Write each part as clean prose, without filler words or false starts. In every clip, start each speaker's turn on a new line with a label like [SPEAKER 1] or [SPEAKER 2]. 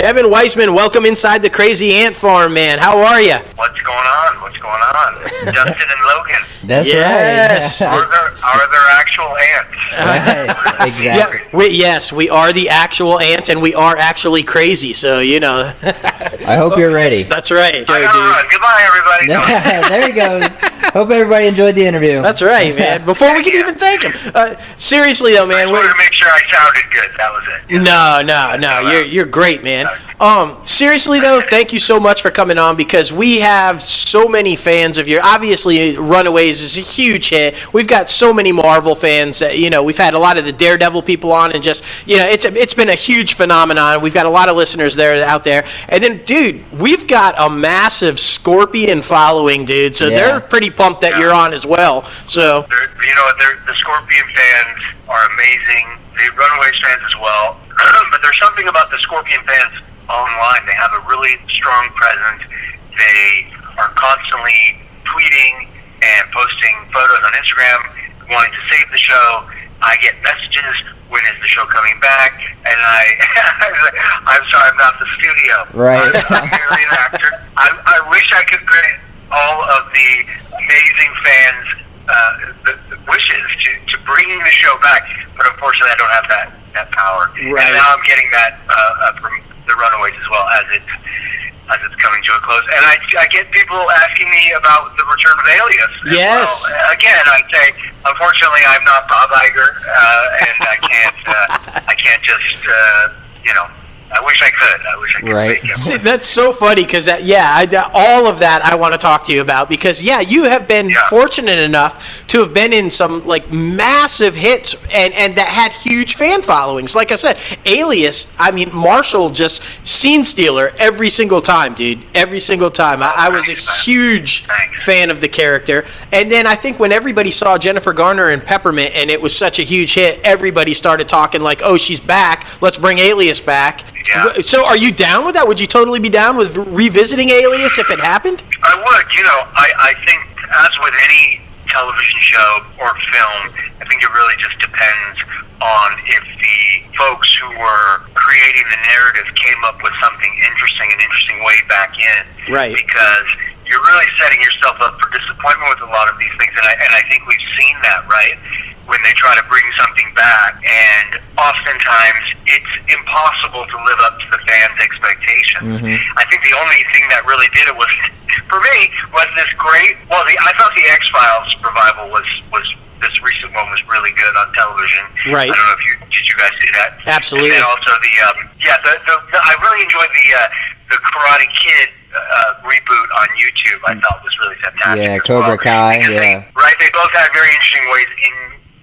[SPEAKER 1] Evan Weisman, welcome inside the Crazy Ant Farm, man. How are you?
[SPEAKER 2] What's going on? Dustin and Logan.
[SPEAKER 3] That's
[SPEAKER 1] yes.
[SPEAKER 3] right.
[SPEAKER 2] Are there actual ants?
[SPEAKER 3] Right. Exactly.
[SPEAKER 1] Yes, we are the actual ants, and we are actually crazy, so, you know.
[SPEAKER 3] I hope you're ready.
[SPEAKER 1] That's right.
[SPEAKER 2] I gotta run. Goodbye, everybody.
[SPEAKER 3] There he goes. Hope everybody enjoyed the interview.
[SPEAKER 1] That's right, man. Before we can even thank him. Seriously, though, man.
[SPEAKER 2] I wanted to make sure I sounded good. That was it.
[SPEAKER 1] No. You're great, man. Seriously, though, thank you so much for coming on, because we have so many fans of yours. Obviously, Runaways is a huge hit. We've got so many Marvel fans that, you know, we've had a lot of the Daredevil people on, and just, you know, it's been a huge phenomenon. We've got a lot of listeners out there. And then, dude, we've got a massive Scorpion following, dude. So they're pretty pumped that you're on as well. So
[SPEAKER 2] the Scorpion fans are amazing. The Runaways fans as well. But there's something about the Scorpion fans online. They have a really strong presence. They are constantly tweeting and posting photos on Instagram, wanting to save the show. I get messages, when is the show coming back? And I'm sorry, I'm not the studio.
[SPEAKER 3] Right.
[SPEAKER 2] I'm merely an actor. I wish I could grant all of the amazing fans the wishes to bring the show back, but unfortunately I don't have that power.
[SPEAKER 1] Right.
[SPEAKER 2] And now I'm getting that from the Runaways as well, as it's coming to a close. And I get people asking me about the return of Alias.
[SPEAKER 1] Yes.
[SPEAKER 2] Well. Again, I say, unfortunately, I'm not Bob Iger, and I can't just, I wish I could.
[SPEAKER 3] Right.
[SPEAKER 1] See, that's so funny, because all of that I want to talk to you about, because you have been fortunate enough to have been in some like massive hits and that had huge fan followings. Like I said, Alias, I mean, Marshall just scene stealer every single time, dude. Every single time. I was a huge fan of the character. And then I think when everybody saw Jennifer Garner in Peppermint and it was such a huge hit, everybody started talking like, oh, she's back. Let's bring Alias back.
[SPEAKER 2] Yeah.
[SPEAKER 1] So are you down with that? Would you totally be down with revisiting Alias if it happened?
[SPEAKER 2] I would. I think, as with any television show or film, I think it really just depends on if the folks who were creating the narrative came up with something interesting, an interesting way back in.
[SPEAKER 1] Right.
[SPEAKER 2] Because you're really setting yourself up for disappointment with a lot of these things, and I think we've seen that, right? When they try to bring something back, and oftentimes it's impossible to live up to the fans' expectations.
[SPEAKER 3] Mm-hmm.
[SPEAKER 2] I think the only thing that really did it was, for me, was this great. Well, I thought the X-Files revival was this recent one was really good on television.
[SPEAKER 1] Right.
[SPEAKER 2] I don't know if did you guys see that?
[SPEAKER 1] Absolutely.
[SPEAKER 2] And then also I really enjoyed the Karate Kid reboot on YouTube. I thought was really fantastic.
[SPEAKER 3] Yeah, Cobra Kai. Yeah.
[SPEAKER 2] They both had very interesting ways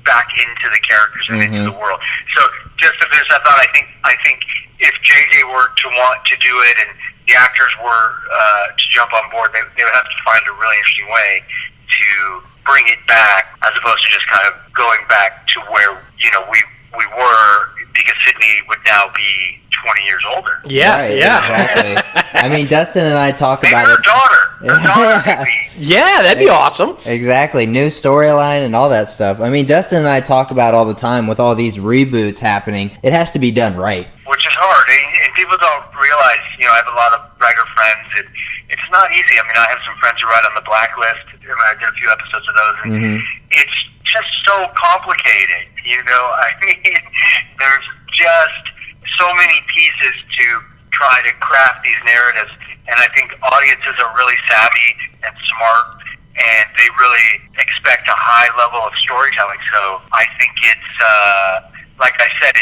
[SPEAKER 2] back into the characters and into the world. So just of this, I think if JJ were to want to do it and the actors were to jump on board, they would have to find a really interesting way to bring it back, as opposed to just kind of going back to where we were, because Sydney would now be 20 years older.
[SPEAKER 1] Yeah,
[SPEAKER 3] right,
[SPEAKER 1] yeah.
[SPEAKER 3] Exactly. I mean, Dustin and I talk
[SPEAKER 2] Maybe
[SPEAKER 3] about
[SPEAKER 2] her
[SPEAKER 3] it.
[SPEAKER 2] daughter could be.
[SPEAKER 1] Yeah, that'd be awesome.
[SPEAKER 3] Exactly. New storyline and all that stuff. I mean, Dustin and I talk about all the time with all these reboots happening. It has to be done right.
[SPEAKER 2] Which is hard, and people don't realize, I have a lot of writer friends, and it's not easy. I mean, I have some friends who write on the Blacklist, and I did a few episodes of those, and it's just so complicated, I mean, there's just so many pieces to try to craft these narratives, and I think audiences are really savvy and smart, and they really expect a high level of storytelling. So I think it's, like I said,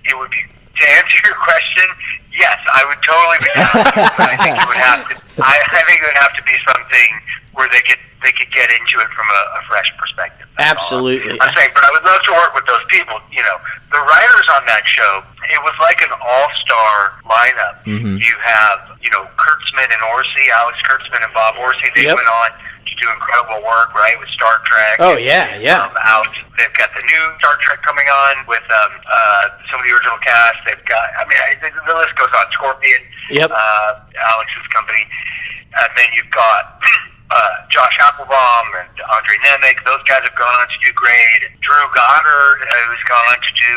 [SPEAKER 2] it would be, to answer your question, yes, I would totally be down. But I think it would have to. I think it would have to be something where they could get into it from a fresh perspective.
[SPEAKER 1] Absolutely.
[SPEAKER 2] I'm saying, but I would love to work with those people. The writers on that show, it was like an all-star lineup.
[SPEAKER 3] Mm-hmm.
[SPEAKER 2] You have, Kurtzman and Orsi, Alex Kurtzman and Bob Orsi. They went on to do incredible work, right, with Star Trek.
[SPEAKER 1] Oh, yeah.
[SPEAKER 2] They've got the new Star Trek coming on with some of the original cast. They've got, the list goes on. Scorpion, Alex's company. And then you've got Josh Applebaum and Andre Nemec. Those guys have gone on to do great. And Drew Goddard, who's gone on to do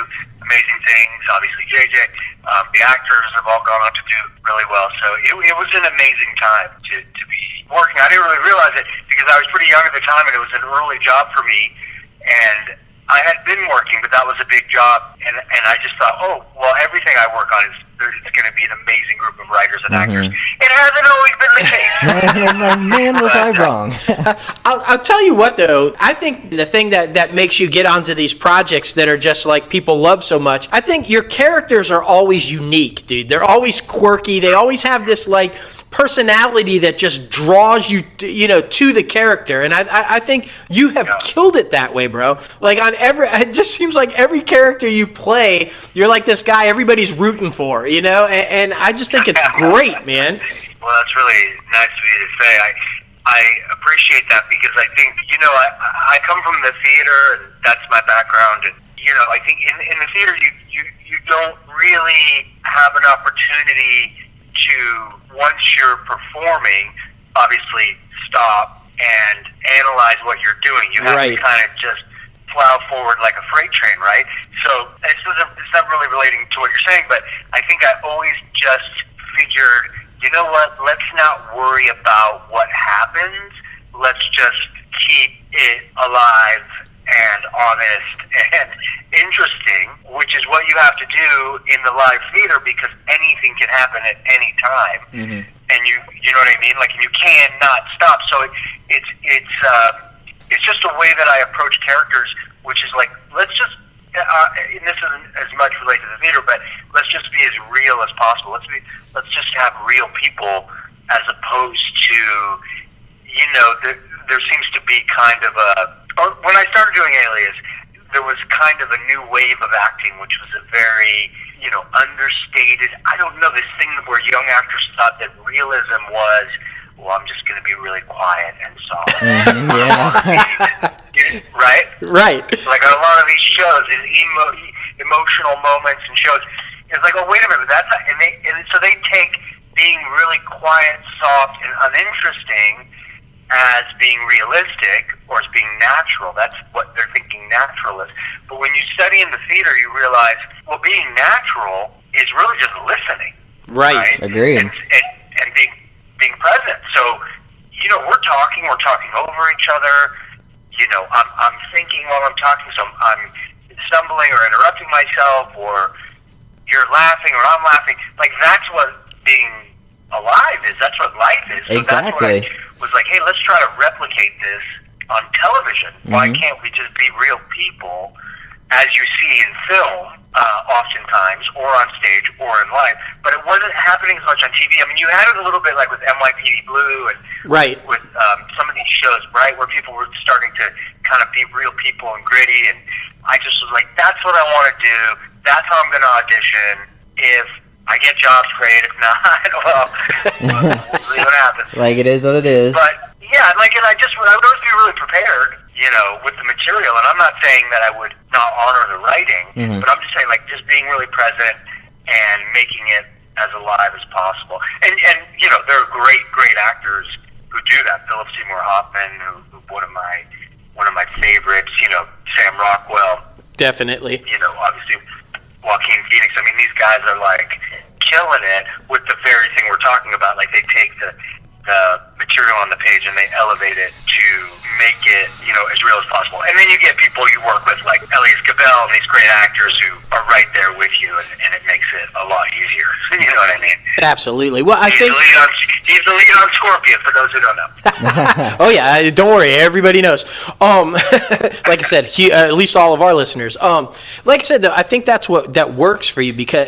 [SPEAKER 2] amazing things. Obviously, JJ. The actors have all gone on to do really well. So it was an amazing time to be working. I didn't really realize it because I was pretty young at the time, and it was an early job for me. And I had been working, but that was a big job. And I just thought, oh, well, everything I work on it's going to be an amazing group of writers and actors. It hasn't always been the case.
[SPEAKER 3] Man, was I wrong.
[SPEAKER 1] I'll tell you what, though. I think the thing that makes you get onto these projects that are just like people love so much, I think your characters are always unique, dude. They're always quirky. They always have this, like, personality that just draws you, to the character. And I think you have killed it that way, bro. Like, it just seems like every character you play, you're like this guy everybody's rooting for, and I just think it's great, man.
[SPEAKER 2] Well, that's really nice of you to say. I appreciate that because I think, I come from the theater and that's my background. And, I think in the theater, you don't really have an opportunity to, once you're performing, obviously stop and analyze what you're doing. You have to kind of just plow forward like a freight train, right? So it's not really relating to what you're saying, but I think I always just figured, you know what, let's not worry about what happens. Let's just keep it alive and honest and interesting, which is what you have to do in the live theater because anything can happen at any time. And you know what I mean? Like, and you cannot stop. So it's just a way that I approach characters, which is like, let's just, and this isn't as much related to the theater, but let's just be as real as possible. Let's just have real people as opposed to, there seems to be kind of when I started doing Alias, there was kind of a new wave of acting, which was a very, understated, I don't know, this thing where young actors thought that realism was, well, I'm just going to be really quiet and soft. Right?
[SPEAKER 1] Right.
[SPEAKER 2] Like a lot of these shows, these emotional moments and shows, it's like, oh, wait a minute, that's not, and so they take being really quiet, soft, and uninteresting as being realistic or as being natural. That's what they're thinking natural is. But when you study in the theater, you realize, well, being natural is really just listening.
[SPEAKER 1] Right?
[SPEAKER 3] Agreed.
[SPEAKER 2] And being present. So, we're talking over each other. I'm thinking while I'm talking, so I'm stumbling or interrupting myself, or you're laughing or I'm laughing. Like, that's what being alive is. That's what life is. So
[SPEAKER 3] exactly.
[SPEAKER 2] That's what I was like, hey, let's try to replicate this on television. Why can't we just be real people as you see in film, oftentimes, or on stage, or in live? But it wasn't happening as much on TV. I mean, you had it a little bit like with NYPD Blue and with some of these shows, right, where people were starting to kind of be real people and gritty. And I just was like, that's what I want to do. That's how I'm going to audition. If I get jobs, great. If not, well, we'll see what happens.
[SPEAKER 3] Like, it is what it is.
[SPEAKER 2] But, yeah, and I would always be really prepared, with the material. And I'm not saying that I would not honor the writing, but I'm just saying, like, just being really present and making it as alive as possible. And there are great actors who do that. Philip Seymour Hoffman, who one of my favorites, Sam Rockwell.
[SPEAKER 1] Definitely.
[SPEAKER 2] Obviously Joaquin Phoenix. I mean, these guys are like killing it with the very thing we're talking about. Like, they take the material on the page and they elevate it to make it, as real as possible. And then you get people you work with like Alias and these great actors who are right there with you, and it makes it a lot easier. You know what I mean?
[SPEAKER 1] Absolutely. Well,
[SPEAKER 2] he's the lead on Scorpion, for those who don't know.
[SPEAKER 1] Oh yeah, don't worry, everybody knows. Like I said, at least all of our listeners. Like I said, though, I think that works for you because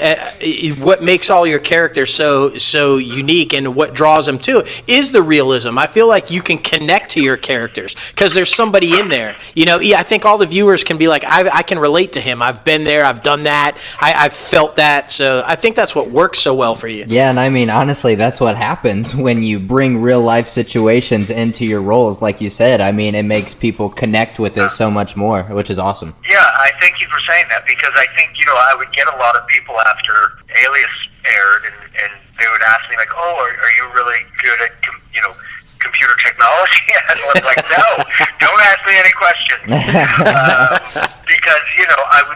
[SPEAKER 1] what makes all your characters so unique and what draws them to it is the realism. I feel like you can connect to your characters because there's somebody in there. I think all the viewers can be like, I can relate to him. I've been there. I've done that. I've felt that. So I think that's what works so well for you.
[SPEAKER 3] Yeah, and I mean, honestly, that's what happens when you bring real life situations into your roles. Like you said, I mean, it makes people connect with it so much more, which is awesome.
[SPEAKER 2] Yeah, I thank you for saying that because I think, I would get a lot of people after Alias aired and they would ask me like, oh, are you really good at, computer technology? And I was like, no, don't ask me any questions.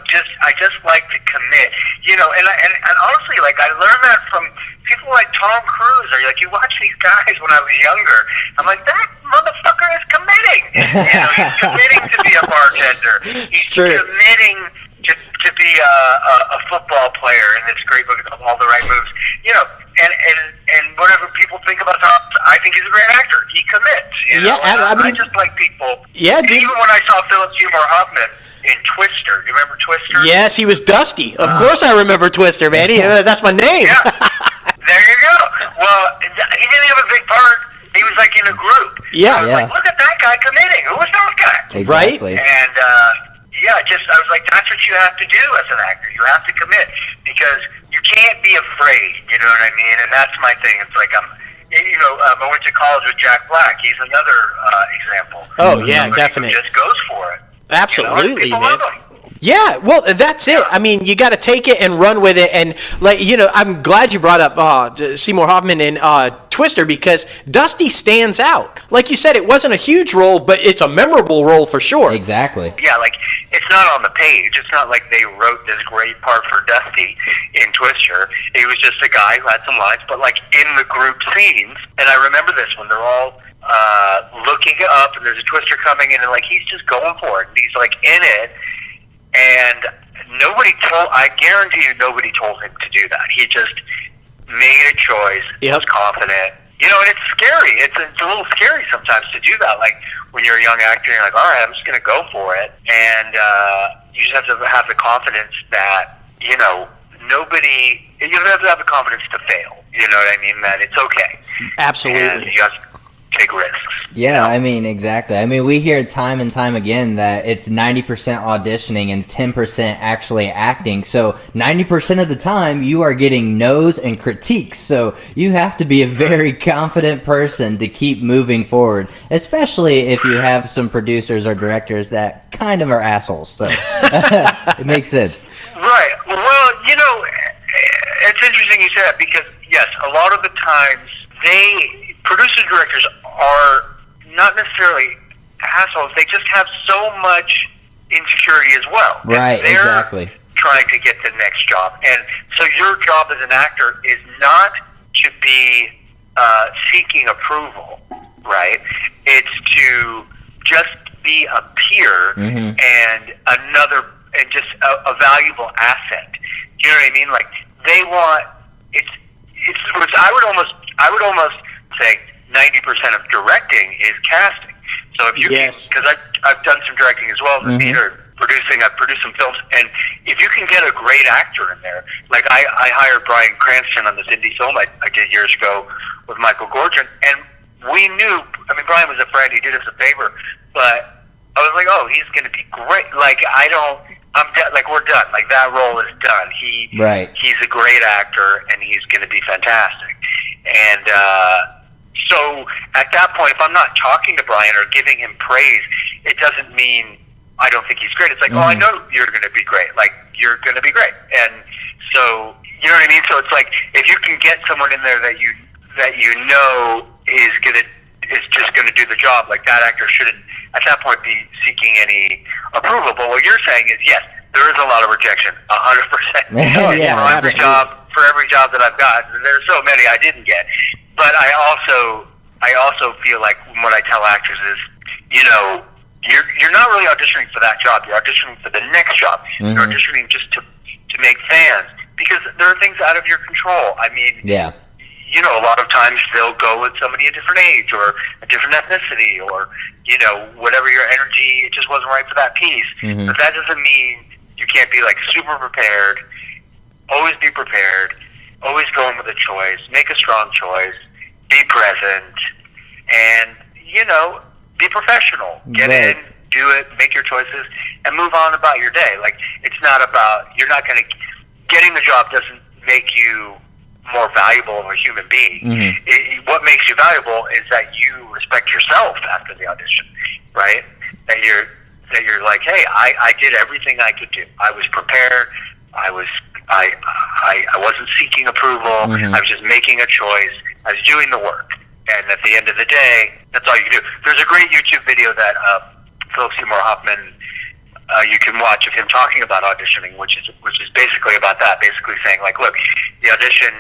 [SPEAKER 2] because I just like to commit, and honestly, like I learned that from people like Tom Cruise, or like you watch these guys when I was younger. I'm like, that motherfucker is committing. He's committing to be a bartender. He's committing to be a football player in this great book of All the Right Moves. And whatever people think about Tom, I think he's a great actor. He commits. I mean, I just like people.
[SPEAKER 1] Yeah, dude.
[SPEAKER 2] Even when I saw Philip Seymour Hoffman in Twister, you remember Twister?
[SPEAKER 1] Yes, he was Dusty. Of course, I remember Twister, man. That's my name.
[SPEAKER 2] Yeah. There you go. Well, he didn't have a big part. He was like in a group.
[SPEAKER 1] Yeah.
[SPEAKER 2] I was like, look at that guy committing. Who was that guy?
[SPEAKER 3] Exactly.
[SPEAKER 2] Right? And I was like, that's what you have to do as an actor. You have to commit because you can't be afraid. You know what I mean? And that's my thing. It's like I went to college with Jack Black. He's another example.
[SPEAKER 1] Oh yeah, definitely.
[SPEAKER 2] Who just goes for it.
[SPEAKER 1] Absolutely,
[SPEAKER 2] people
[SPEAKER 1] man.
[SPEAKER 2] love him.
[SPEAKER 1] Yeah, well, that's it. I mean, you got to take it and run with it. And, I'm glad you brought up Seymour Hoffman in Twister because Dusty stands out. Like you said, it wasn't a huge role, but it's a memorable role for sure.
[SPEAKER 3] Exactly.
[SPEAKER 2] Yeah, like, it's not on the page. It's not like they wrote this great part for Dusty in Twister. He was just a guy who had some lines, but, like, in the group scenes, and I remember this when they're all looking up and there's a Twister coming in and, like, he's just going for it. And he's, like, in it. And I guarantee you nobody told him to do that. He just made a choice, was confident. And it's scary. It's a little scary sometimes to do that. Like, when you're a young actor, you're like, all right, I'm just going to go for it. And you just have to have the confidence that, you have to have the confidence to fail. You know what I mean? That it's okay.
[SPEAKER 1] Absolutely.
[SPEAKER 2] And you have to take risks.
[SPEAKER 3] Yeah, I mean, exactly. I mean, we hear time and time again that it's 90% auditioning and 10% actually acting. So 90% of the time, you are getting no's and critiques. So you have to be a very confident person to keep moving forward, especially if you have some producers or directors that kind of are assholes. So it makes sense.
[SPEAKER 2] Right. Well, it's interesting you say that because, yes, a lot of the times producers, directors are not necessarily assholes. They just have so much insecurity as well.
[SPEAKER 3] Right,
[SPEAKER 2] they're
[SPEAKER 3] exactly.
[SPEAKER 2] trying to get the next job. And so your job as an actor is not to be seeking approval, right? It's to just be a peer and just a valuable asset. Do you know what I mean? Like, they want, I would almost say 90% of directing is casting. So if you because I've done some directing as well as theater producing. I've produced some films, and if you can get a great actor in there, like I hired Bryan Cranston on this indie film I did years ago with Michael Gorgon, and we knew. I mean, Bryan was a friend; he did us a favor, but I was like, oh, he's going to be great. Like we're done. Like, that role is done. He's a great actor, and he's going to be fantastic. And so at that point, if I'm not talking to Bryan or giving him praise, it doesn't mean I don't think he's great. It's like, oh, I know you're going to be great. Like, you're going to be great. And so, you know what I mean? So it's like, if you can get someone in there that you know is just going to do the job, like, that actor shouldn't at that point be seeking any approval. But what you're saying is, yes, there is a lot of rejection, 100%. For every job that I've got, there's so many I didn't get. But I also feel like what I tell actors is, you're not really auditioning for that job. You're auditioning for the next job. You're auditioning just to make fans, because there are things out of your control. I mean, a lot of times they'll go with somebody a different age or a different ethnicity, or whatever your energy, it just wasn't right for that piece. But that doesn't mean you can't be like super prepared. Always be prepared. Always go in with a choice. Make a strong choice. Be present. And, be professional. Get in, do it, make your choices, and move on about your day. Like, it's not about, getting the job doesn't make you more valuable of a human being. What makes you valuable is that you respect yourself after the audition, right? That you're like, hey, I did everything I could do. I was prepared. I wasn't seeking approval. I was just making a choice. I was doing the work. And at the end of the day, that's all you can do. There's a great YouTube video that Philip Seymour Hoffman you can watch of him talking about auditioning, which is basically about that. Basically saying like, look, the audition,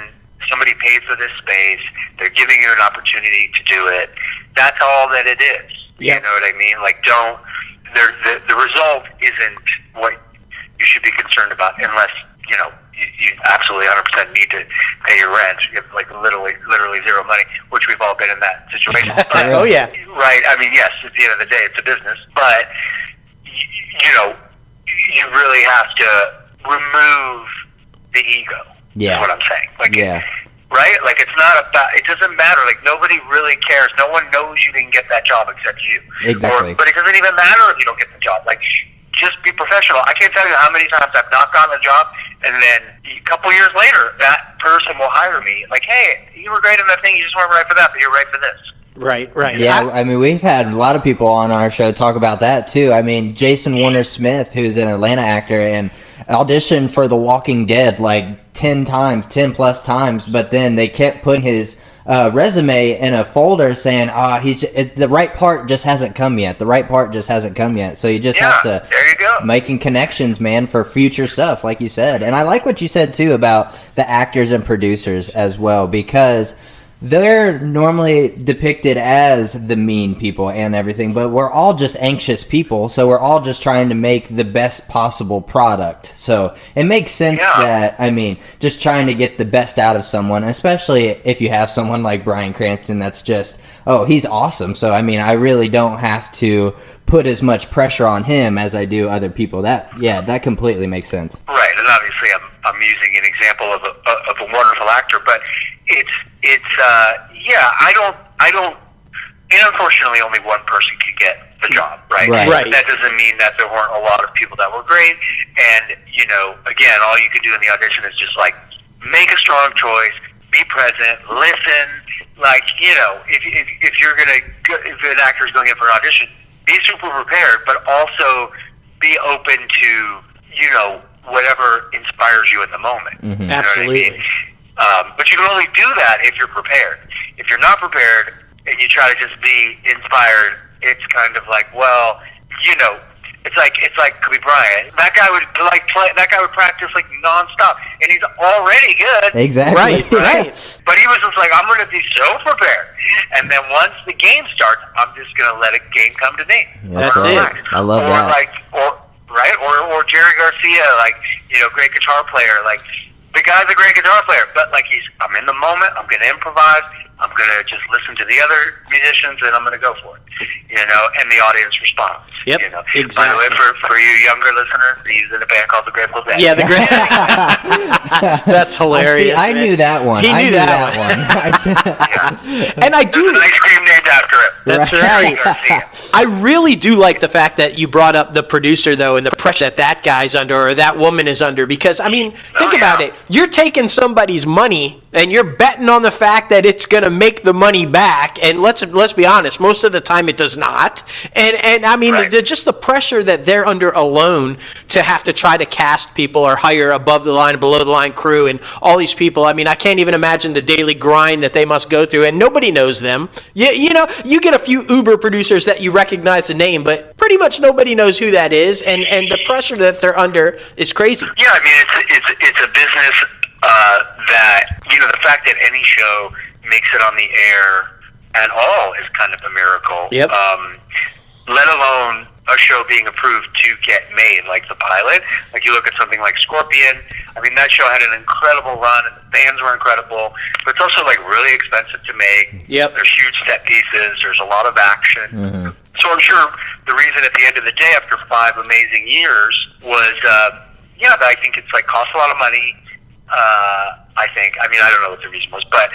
[SPEAKER 2] somebody paid for this space, they're giving you an opportunity to do it. That's all that it is.
[SPEAKER 1] Yeah.
[SPEAKER 2] You know what I mean? Like, the result isn't what you should be concerned about, unless you absolutely 100% need to pay your rent. You have like literally zero money, which we've all been in that situation. But,
[SPEAKER 1] oh yeah,
[SPEAKER 2] right. I mean, yes, at the end of the day, it's a business, but you really have to remove the ego.
[SPEAKER 3] Yeah.
[SPEAKER 2] Is what I'm saying. Like,
[SPEAKER 3] yeah.
[SPEAKER 2] Right? Like, it's not about, it doesn't matter. Like, nobody really cares. No one knows you didn't get that job except you.
[SPEAKER 3] Exactly.
[SPEAKER 2] But it doesn't even matter if you don't get the job. Like, just be professional. I can't tell you how many times I've not gotten a job, and then a couple years later, that person will hire me. Like, hey, you were great in that thing. You just weren't right for that, but you're right for this.
[SPEAKER 1] Right.
[SPEAKER 3] Yeah, I mean, we've had a lot of people on our show talk about that, too. I mean, Jason Warner-Smith, who's an Atlanta actor, and auditioned for The Walking Dead like 10 plus times, but then they kept putting his resume in a folder saying, the right part just hasn't come yet. The right part just hasn't come yet. So you just have to
[SPEAKER 2] there you go.
[SPEAKER 3] Making connections, man, for future stuff, like you said. And I like what you said, too, about the actors and producers as well, because they're normally depicted as the mean people and everything, but we're all just anxious people, so we're all just trying to make the best possible product. So it makes sense that, I mean, just trying to get the best out of someone, especially if you have someone like Bryan Cranston that's just, he's awesome. So, I mean, I really don't have to put as much pressure on him as I do other people. That completely makes sense.
[SPEAKER 2] Right, and obviously I'm using an example of a wonderful actor, but I don't, and unfortunately only one person could get the job, right?
[SPEAKER 1] Right.
[SPEAKER 2] That doesn't mean that there weren't a lot of people that were great, and, again, all you can do in the audition is just, like, make a strong choice, be present, listen, like, if you're gonna, if an actor's going in for an audition, be super prepared, but also be open to, whatever inspires you in the moment.
[SPEAKER 3] Mm-hmm.
[SPEAKER 2] You know
[SPEAKER 1] Absolutely.
[SPEAKER 2] what I mean? But you can only do that if you're prepared. If you're not prepared and you try to just be inspired, it's kind of like, it's like Kobe Bryant. That guy would practice like nonstop, and he's already good.
[SPEAKER 3] Exactly.
[SPEAKER 1] Right.
[SPEAKER 2] But he was just like, I'm going to be so prepared, and then once the game starts, I'm just going to let a game come to me.
[SPEAKER 1] That's it.
[SPEAKER 3] I love that.
[SPEAKER 2] Or Jerry Garcia, great guitar player. Like, the guy's a great guitar player, but I'm in the moment. I'm going to improvise. I'm going to just listen to the other musicians, and I'm going to go for it. And the audience responds.
[SPEAKER 1] Yep, exactly.
[SPEAKER 2] By the way, for you younger listeners, he's in a band called the Grateful Dead.
[SPEAKER 1] Yeah, the great. That's hilarious.
[SPEAKER 3] I knew that one.
[SPEAKER 1] He knew that
[SPEAKER 2] Yeah.
[SPEAKER 1] And I do.
[SPEAKER 2] There's an ice cream named after him.
[SPEAKER 1] That's right. I really do like the fact that you brought up the producer, though, and the pressure that guy's under or that woman is under. Because, I mean, think about it. You're taking somebody's money, and you're betting on the fact that it's going to make the money back. And let's be honest, most of the time it does not. And I mean, just the pressure that they're under alone to have to try to cast people or hire above the line, below the line crew, and all these people. I mean, I can't even imagine the daily grind that they must go through, and nobody knows them. You get a few Uber producers that you recognize the name, but pretty much nobody knows who that is, and the pressure that they're under is crazy.
[SPEAKER 2] Yeah, I mean, it's a business that, the fact that any show makes it on the air at all is kind of a miracle.
[SPEAKER 1] Yep.
[SPEAKER 2] Let alone a show being approved to get made, like the pilot. Like, you look at something like Scorpion. I mean, that show had an incredible run, and the fans were incredible, but it's also, really expensive to make.
[SPEAKER 1] Yep.
[SPEAKER 2] There's huge set pieces. There's a lot of action.
[SPEAKER 3] Mm-hmm.
[SPEAKER 2] So I'm sure the reason at the end of the day, after 5 amazing years, was, I think it's, cost a lot of money. I think. I mean, I don't know what the reason was, but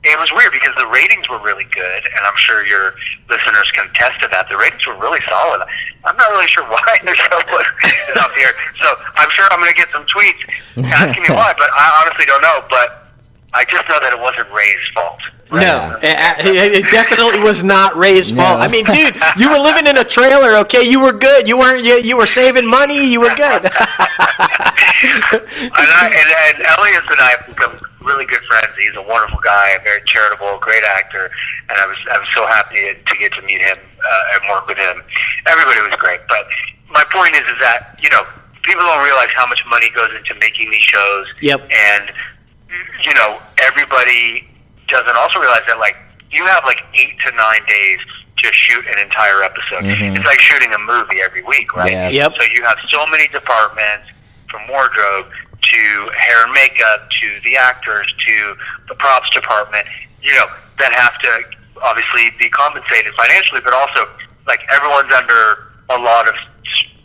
[SPEAKER 2] it was weird because the ratings were really good, and I'm sure your listeners can attest to that. The ratings were really solid. I'm not really sure why the show is up here. So I'm sure I'm going to get some tweets asking me why, but I honestly don't know. But I just know that it wasn't Ray's fault.
[SPEAKER 1] Right? No, it definitely was not Ray's fault.
[SPEAKER 3] No.
[SPEAKER 1] I mean, dude, you were living in a trailer, okay? You were good. You were saving money. You were good.
[SPEAKER 2] and Alias and I have become really good friends. He's a wonderful guy, a very charitable, great actor, and I was so happy to get to meet him and work with him. Everybody was great, but my point is that, you know, people don't realize how much money goes into making these shows.
[SPEAKER 1] Yep.
[SPEAKER 2] And, you know, everybody doesn't also realize that, like, you have like 8 to 9 days to shoot an entire episode. It's like shooting a movie every week, right?
[SPEAKER 3] Yeah.
[SPEAKER 1] Yep.
[SPEAKER 2] So you have so many departments, from wardrobe to hair and makeup to the actors to the props department, you know, that have to obviously be compensated financially, but also, like, everyone's under a lot of,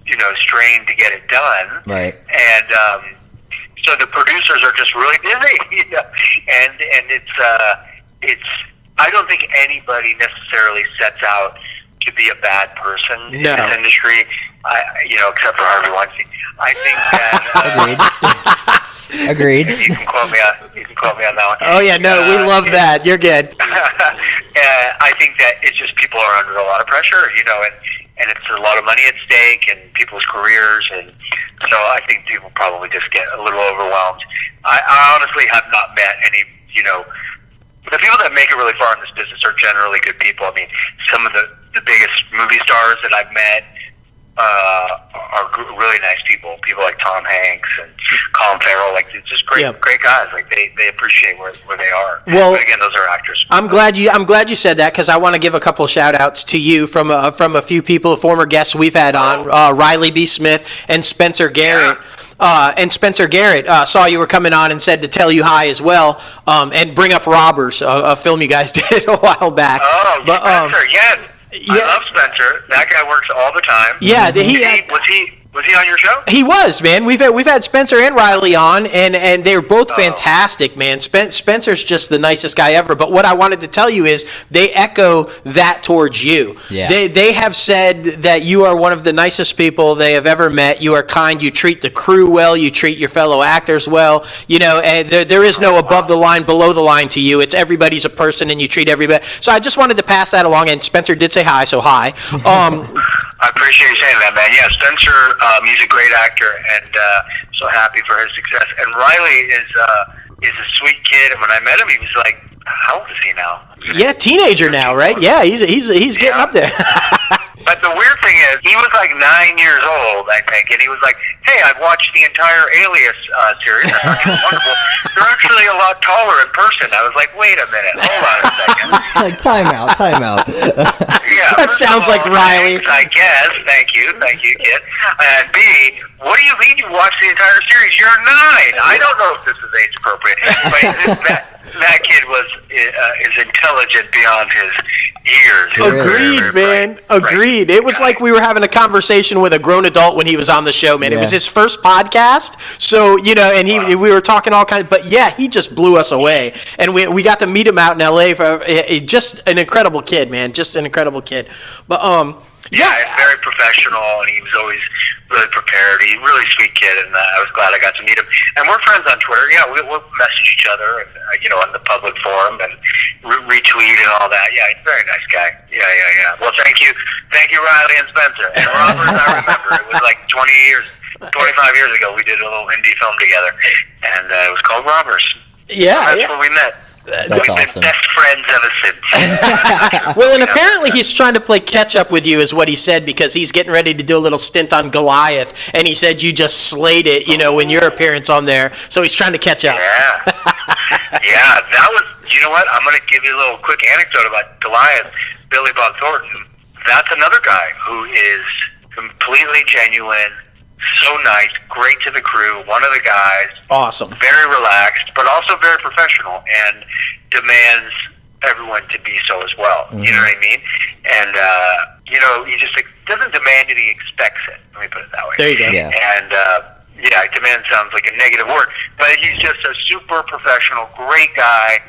[SPEAKER 2] you know, strain to get it done.
[SPEAKER 3] Right.
[SPEAKER 2] And so the producers are just really busy, you know? and it's I don't think anybody necessarily sets out to be a bad person in this industry, you know, except for Harvey Weinstein. I think that
[SPEAKER 3] Agreed.
[SPEAKER 2] You can quote me on that one.
[SPEAKER 1] Oh yeah, no, we love that. You're good.
[SPEAKER 2] I think that it's just people are under a lot of pressure, you know, and it's a lot of money at stake and people's careers, and so I think people probably just get a little overwhelmed. I honestly have not met any, you know, the people that make it really far in this business are generally good people. I mean, some of the biggest movie stars that I've met are really nice people. People like Tom Hanks and Colin Farrell, like, it's just great guys. Like, they appreciate where they are.
[SPEAKER 1] Well,
[SPEAKER 2] but again, those are actors.
[SPEAKER 1] I'm glad you said that, because I want to give a couple shout outs to you from a few people, former guests we've had on, Riley B. Smith and Spencer Garrett. And Spencer Garrett saw you were coming on and said to tell you hi as well, and bring up Robbers, a film you guys did a while back.
[SPEAKER 2] Oh, but, Spencer, yes. I love Spencer. That guy works all the time.
[SPEAKER 1] Yeah,
[SPEAKER 2] was he on your show?
[SPEAKER 1] He was, man. We've had Spencer and Riley on, and they're both fantastic, man. Spencer's just the nicest guy ever. But what I wanted to tell you is they echo that towards you.
[SPEAKER 3] Yeah.
[SPEAKER 1] They have said that you are one of the nicest people they have ever met. You are kind. You treat the crew well. You treat your fellow actors well. You know, and there is no above the line, below the line to you. It's everybody's a person, and you treat everybody. So I just wanted to pass that along. And Spencer did say hi, so hi.
[SPEAKER 2] I appreciate you saying that, man. Yeah, Spencer, he's a great actor, and so happy for his success. And Riley is a sweet kid, and when I met him, he was like, how old is he now?
[SPEAKER 1] Yeah, teenager now, right? Yeah, he's getting up there.
[SPEAKER 2] But the weird thing is, he was like 9 years old, I think, and he was like, hey, I've watched the entire Alias series. I thought it was wonderful. They're actually a lot taller in person. I was like, wait a minute, hold on a second.
[SPEAKER 3] Like, time out.
[SPEAKER 2] Yeah,
[SPEAKER 1] that sounds like Riley.
[SPEAKER 2] I guess. Thank you, kid. And B, what do you mean you watched the entire series? You're 9. I don't know if this is age appropriate, but that kid is intelligent beyond his years.
[SPEAKER 1] Agreed, man. Agreed. It was like we were having a conversation with a grown adult when he was on the show, man.
[SPEAKER 3] Yeah.
[SPEAKER 1] It was his first podcast, so, you know, and we were talking all kinds. But yeah, he just blew us away, and we got to meet him out in LA. Just an incredible kid, man. Just an incredible kid. But
[SPEAKER 2] yeah, very professional, and he was always really prepared. He's a really sweet kid, and I was glad I got to meet him. And we're friends on Twitter. Yeah, we'll message each other, and, you know, on the public forum, and retweet and all that. Yeah, he's a very nice guy. Yeah. Well, thank you, Riley and Spencer. And Robert, I remember, it was like 25 years ago, we did a little indie film together, and it was called Robbers.
[SPEAKER 1] yeah,
[SPEAKER 2] That's where we met.
[SPEAKER 3] That's
[SPEAKER 2] We've
[SPEAKER 3] awesome.
[SPEAKER 2] been best friends ever since.
[SPEAKER 1] Well, and apparently he's trying to play catch up with you, is what he said, because he's getting ready to do a little stint on Goliath, and he said you just slayed it, you know, in your appearance on there. So he's trying to catch up.
[SPEAKER 2] Yeah, that was, you know what? I'm going to give you a little quick anecdote about Goliath, Billy Bob Thornton. That's another guy who is completely genuine, so nice, great to the crew, one of the guys.
[SPEAKER 1] Awesome.
[SPEAKER 2] Very relaxed, but also very professional, and demands everyone to be so as well. You know what I mean? And, you know, he just doesn't demand it, he expects it. Let me put it that way.
[SPEAKER 1] There you go.
[SPEAKER 3] Yeah.
[SPEAKER 2] And, yeah, demand sounds like a negative word, but he's just a super professional, great guy,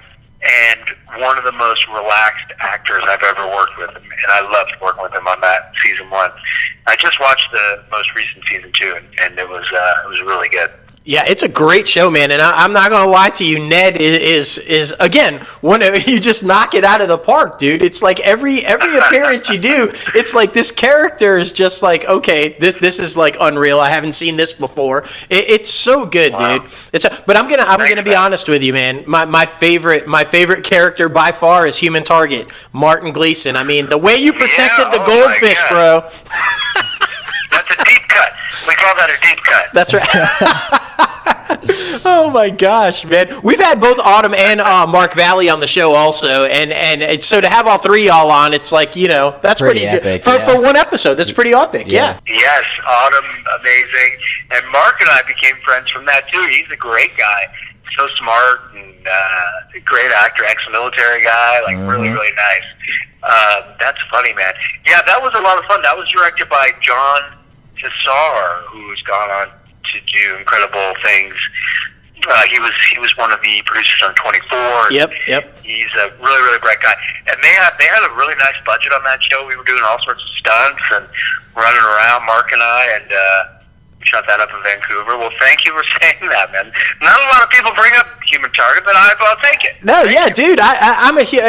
[SPEAKER 2] and one of the most relaxed actors I've ever worked with, and I loved working with him on that season 1. I just watched the most recent season 2, and it was really good.
[SPEAKER 1] Yeah, it's a great show, man, and I'm not gonna lie to you. Ned is again you just knock it out of the park, dude. It's like every appearance you do, it's like this character is just like, okay, this is like unreal. I haven't seen this before. It's so good,
[SPEAKER 2] Wow.
[SPEAKER 1] dude. But I'm gonna be honest with you, man. My favorite character by far is Human Target, Martin Gleason. I mean, the way you protected the
[SPEAKER 2] oh my
[SPEAKER 1] goldfish,
[SPEAKER 2] God.
[SPEAKER 1] bro.
[SPEAKER 2] That's a deep We call that a deep cut.
[SPEAKER 1] That's right. Oh my gosh, man! We've had both Autumn and Mark Valley on the show also, and so to have all three y'all on, it's like that's pretty
[SPEAKER 3] epic,
[SPEAKER 1] good for one episode. That's pretty epic, yeah.
[SPEAKER 2] Yes, Autumn, amazing, and Mark and I became friends from that too. He's a great guy, so smart and great actor, ex-military guy, like really nice. That's funny, man. Yeah, that was a lot of fun. That was directed by John Tassar, who's gone on to do incredible things. He was one of the producers on 24.
[SPEAKER 1] Yep.
[SPEAKER 2] He's a really bright guy, and they had a really nice budget on that show. We were doing all sorts of stunts and running around, Mark and I, and we shot that up in Vancouver. Well, thank you for saying that, man. Not a lot of people bring up Human Target, but I'll take it.
[SPEAKER 1] No, dude.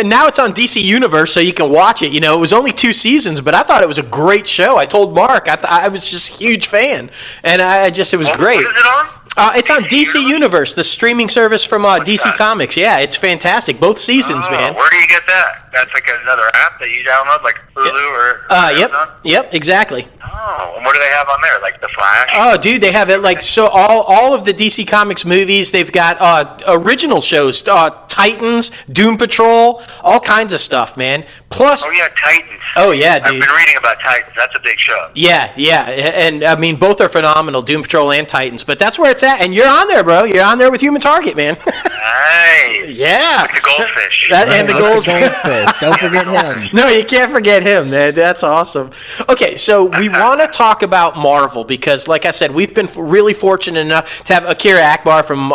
[SPEAKER 1] Now it's on DC Universe, so you can watch it. It was only 2 seasons, but I thought it was a great show. I told Mark I was just a huge fan, and it was great.
[SPEAKER 2] What is it on?
[SPEAKER 1] It's on DC Universe, the streaming service from DC Comics. Yeah, it's fantastic. Both seasons, man.
[SPEAKER 2] Where do you get that? That's like another app that you download, like Hulu or Amazon?
[SPEAKER 1] Yep, exactly.
[SPEAKER 2] Oh, and what do they have on there? Like The Flash?
[SPEAKER 1] Oh, dude, they have it like so. All of the DC Comics movies. They've got original shows, Titans, Doom Patrol, all kinds of stuff, man. Plus,
[SPEAKER 2] oh yeah, Titans.
[SPEAKER 1] Oh yeah, dude.
[SPEAKER 2] I've been reading about Titans. That's a big show.
[SPEAKER 1] Yeah, and I mean both are phenomenal, Doom Patrol and Titans. But that's where it's at, and you're on there, bro. You're on there with Human Target, man.
[SPEAKER 2] Nice.
[SPEAKER 1] Yeah.
[SPEAKER 2] With the goldfish.
[SPEAKER 1] And the goldfish.
[SPEAKER 3] Don't forget him.
[SPEAKER 1] No, you can't forget him, man. That's awesome. Okay, so we want to talk about Marvel because, like I said, we've been really fortunate enough to have Akira Akbar from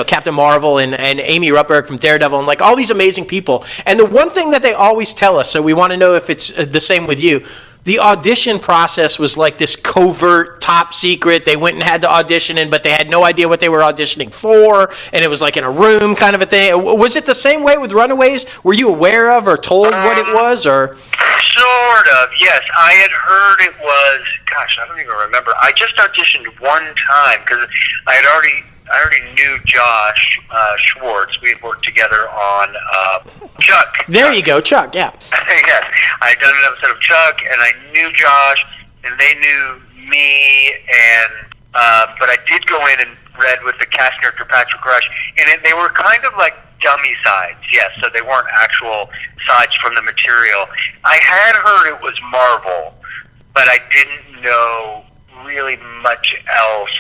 [SPEAKER 1] Captain Marvel and Amy Rutberg from Daredevil and like all these amazing people. And the one thing that they always tell us, so we want to know if it's the same with you. The audition process was like this covert, top secret. They went and had to audition in, but they had no idea what they were auditioning for, and it was like in a room kind of a thing. Was it the same way with Runaways? Were you aware of or told what it was, or?
[SPEAKER 2] Sort of, yes. I had heard it was, gosh, I don't even remember. I just auditioned one time because I already knew Josh Schwartz. We had worked together on Chuck.
[SPEAKER 1] There you go, Chuck, yeah.
[SPEAKER 2] Yes, I had done an episode of Chuck, and I knew Josh, and they knew me, and but I did go in and read with the cast character Patrick Rush, and they were kind of like dummy sides, yes, so they weren't actual sides from the material. I had heard it was Marvel, but I didn't know really much else.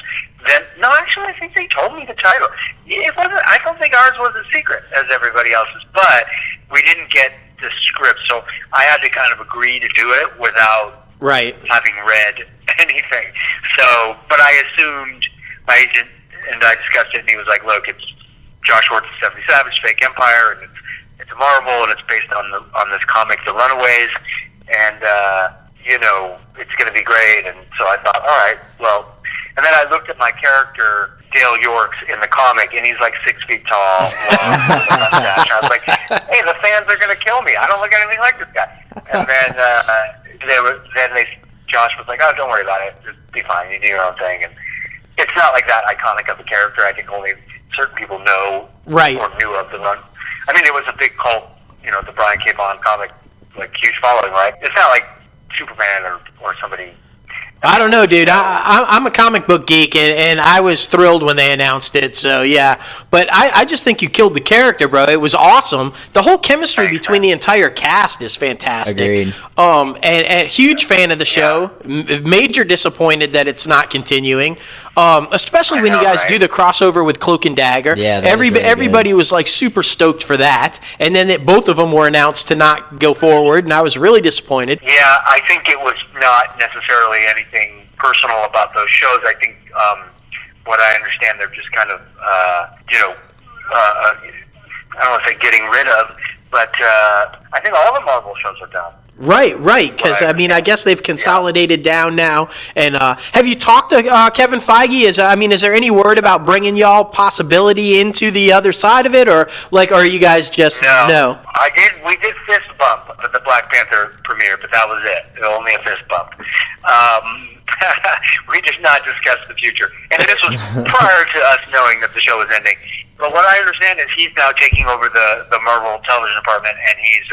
[SPEAKER 2] No, actually, I think they told me the title. It wasn't. I don't think ours was a secret as everybody else's, but we didn't get the script, so I had to kind of agree to do it without having read anything. So, but I assumed my agent and I discussed it, and he was like, "Look, it's Josh Schwartz's 70 Savage, Fake Empire, and it's a Marvel, and it's based on this comic, The Runaways, and it's going to be great." And so I thought, all right, well. And then I looked at my character, Dale Yorks, in the comic, and he's like 6 feet tall. Long, with a mustache. I was like, hey, the fans are going to kill me. I don't look anything like this guy. And then Josh was like, oh, don't worry about it. Just be fine. You do your own thing. And it's not like that iconic of a character. I think only certain people know or knew of the run. I mean, it was a big cult, the Brian K. Vaughan comic, like huge following, right? It's not like Superman or somebody.
[SPEAKER 1] I don't know, dude. I'm a comic book geek, and I was thrilled when they announced it. So yeah, but I just think you killed the character, bro. It was awesome. The whole chemistry between the entire cast is fantastic.
[SPEAKER 3] Agreed.
[SPEAKER 1] And huge fan of the show. Major disappointed that it's not continuing. Especially when you guys do the crossover with Cloak and Dagger.
[SPEAKER 3] Yeah,
[SPEAKER 1] everybody was like super stoked for that, and then both of them were announced to not go forward, and I was really disappointed.
[SPEAKER 2] Yeah, I think it was not necessarily anything personal about those shows. I think what I understand, they're just kind of I don't want to say getting rid of, but I think all the Marvel shows are done.
[SPEAKER 1] Right, because I guess they've consolidated down now. And have you talked to Kevin Feige? Is there any word about bringing y'all possibility into the other side of it, or are you guys just no?
[SPEAKER 2] We did fist bump at the Black Panther premiere, but that was it. Only a fist bump. We did not discuss the future, and this was prior to us knowing that the show was ending. But what I understand is he's now taking over the Marvel television department, and he's,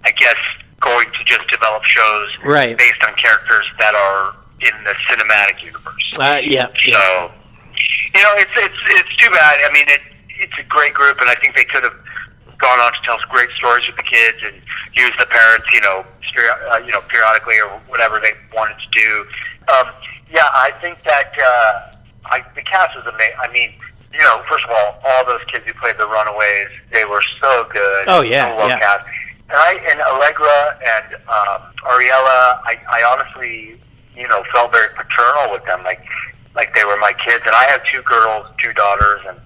[SPEAKER 2] I guess, going to just develop shows based on characters that are in the cinematic universe.
[SPEAKER 1] Yeah.
[SPEAKER 2] So, it's too bad. I mean, it's a great group, and I think they could have gone on to tell great stories with the kids and use the parents, periodically or whatever they wanted to do. I think that the cast was amazing. I mean, first of all those kids who played the Runaways, they were so good.
[SPEAKER 1] Oh yeah,
[SPEAKER 2] so well cast. And Allegra and Ariella, I honestly, felt very paternal with them, like they were my kids. And I have 2 girls, 2 daughters, and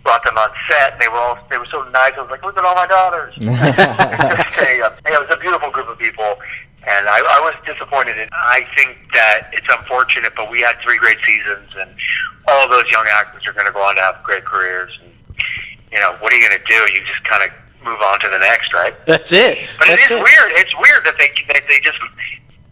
[SPEAKER 2] brought them on set, and they were so nice. I was like, look at all my daughters. It was a beautiful group of people, and I was disappointed. I think that it's unfortunate, but we had 3 great seasons, and all those young actors are going to go on to have great careers. And, what are you going to do? You just kind of move on to the next, right?
[SPEAKER 1] That's it.
[SPEAKER 2] But it is weird. It's weird that they just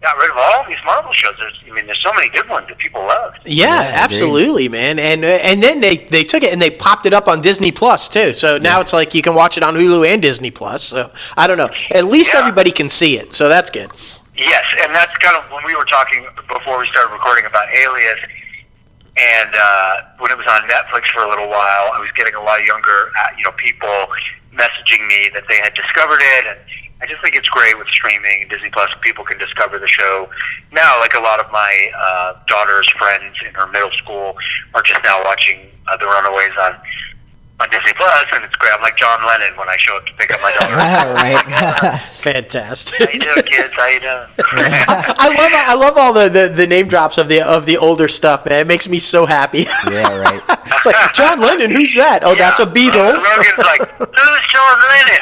[SPEAKER 2] got rid of all these Marvel shows. There's so many good ones that people love.
[SPEAKER 1] Yeah, absolutely, man. And then they took it and they popped it up on Disney Plus too. So now it's like you can watch it on Hulu and Disney Plus. So I don't know. At least everybody can see it. So that's good.
[SPEAKER 2] Yes, and that's kind of when we were talking before we started recording about Alias. And when it was on Netflix for a little while, I was getting a lot of younger, people messaging me that they had discovered it, and I just think it's great with streaming and Disney Plus. People can discover the show now. Like a lot of my daughter's friends in her middle school are just now watching the Runaways on Disney Plus, and it's great. I'm like John Lennon when I show up to pick up my daughter.
[SPEAKER 3] Right.
[SPEAKER 1] Fantastic.
[SPEAKER 2] How you doing, kids? How you doing?
[SPEAKER 1] I love all the name drops of the older stuff, man. It makes me so happy.
[SPEAKER 3] Yeah, right.
[SPEAKER 1] It's like, John Lennon, who's that? Oh, that's a Beatle.
[SPEAKER 2] Rogan's like, who's John Lennon?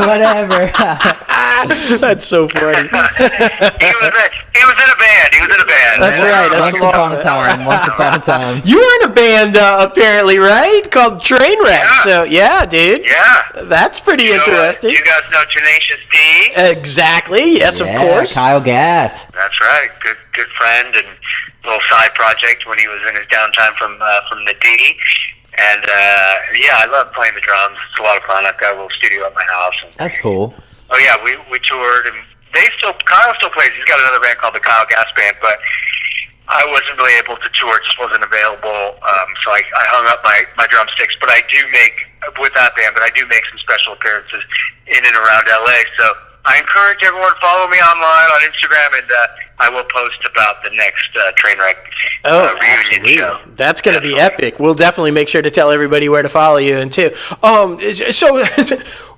[SPEAKER 3] Whatever.
[SPEAKER 1] That's so funny.
[SPEAKER 2] He was in a band.
[SPEAKER 1] That's right. That's
[SPEAKER 3] Once upon a time.
[SPEAKER 1] You were in a band, apparently, right? Called Trainwreck.
[SPEAKER 2] Yeah.
[SPEAKER 1] So, yeah, dude.
[SPEAKER 2] Yeah.
[SPEAKER 1] That's pretty interesting.
[SPEAKER 2] You guys know Tenacious D?
[SPEAKER 1] Exactly. Yes, of course.
[SPEAKER 3] Kyle Gass.
[SPEAKER 2] That's right. Good friend and little side project when he was in his downtime from the D. And I love playing the drums. It's a lot of fun. I've got a little studio at my house.
[SPEAKER 3] That's cool.
[SPEAKER 2] Oh yeah, we toured, and Kyle still plays. He's got another band called the Kyle Gass Band, but I wasn't really able to tour. It just wasn't available. So I hung up my drumsticks. But I do make with that band. But I do make some special appearances in and around LA. So I encourage everyone to follow me online on Instagram, and I will post about the next Trainwreck reunion show.
[SPEAKER 1] That's going to be epic. We'll definitely make sure to tell everybody where to follow you and too. So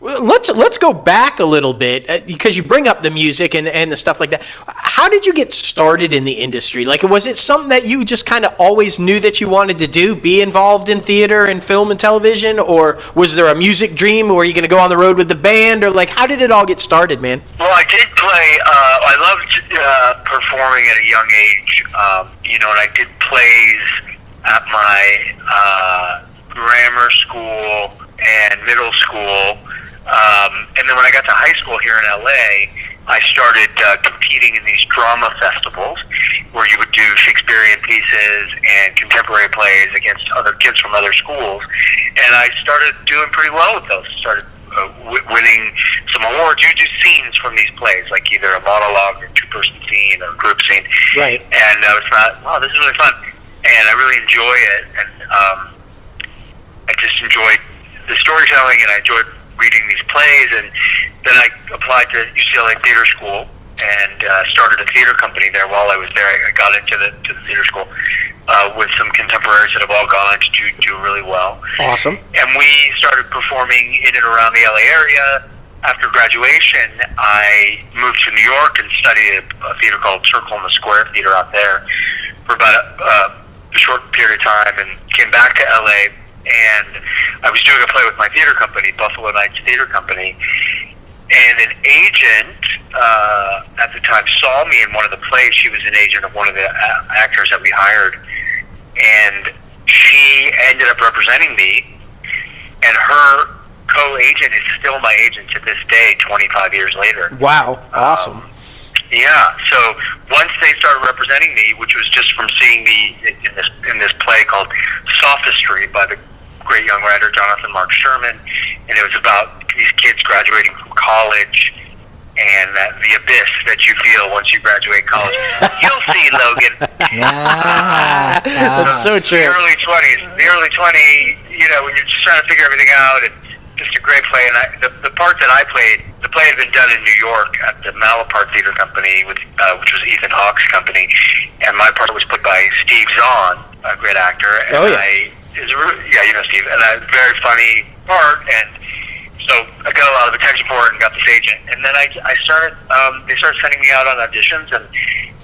[SPEAKER 1] let's go back a little bit because you bring up the music and the stuff like that. How did you get started in the industry? Like, was it something that you just kind of always knew that you wanted to do, be involved in theater and film and television, or was there a music dream? Were you going to go on the road with the band, or like how did it all get started, man?
[SPEAKER 2] Well, I did play. I loved performing at a young age, and I did plays at my grammar school and middle school, and then when I got to high school here in LA, I started competing in these drama festivals where you would do Shakespearean pieces and contemporary plays against other kids from other schools, and I started doing pretty well with those. Started winning some awards. You do scenes from these plays, like either a monologue or two-person scene or a group scene.
[SPEAKER 1] Right.
[SPEAKER 2] And I was thought, wow, this is really fun. And I really enjoy it. And I just enjoyed the storytelling, and I enjoyed reading these plays. And then I applied to UCLA Theater School and started a theater company there. While I was there, I got into the theater school with some contemporaries that have all gone on to do really well.
[SPEAKER 1] Awesome.
[SPEAKER 2] And we started performing in and around the LA area. After graduation, I moved to New York and studied a theater called Circle in the Square Theater out there for about a short period of time, and came back to LA. And I was doing a play with my theater company, Buffalo Nights Theater Company. And an agent at the time saw me in one of the plays. She was an agent of one of the actors that we hired. And she ended up representing me. And her co-agent is still my agent to this day, 25 years later.
[SPEAKER 1] Wow. Awesome.
[SPEAKER 2] Yeah. So once they started representing me, which was just from seeing me in this play called Sophistry by the great young writer Jonathan Mark Sherman, and it was about these kids graduating from college and the abyss that you feel once you graduate college. You'll see, Logan.
[SPEAKER 1] That's so true.
[SPEAKER 2] The early 20, when you're just trying to figure everything out, and just a great play. And the part that I played, the play had been done in New York at the Malaparte Theater Company, which was Ethan Hawke's company, and my part was put by Steve Zahn, a great actor. And Steve, and a very funny part, and so I got a lot of attention for it and got this agent. And then I started, they started sending me out on auditions, and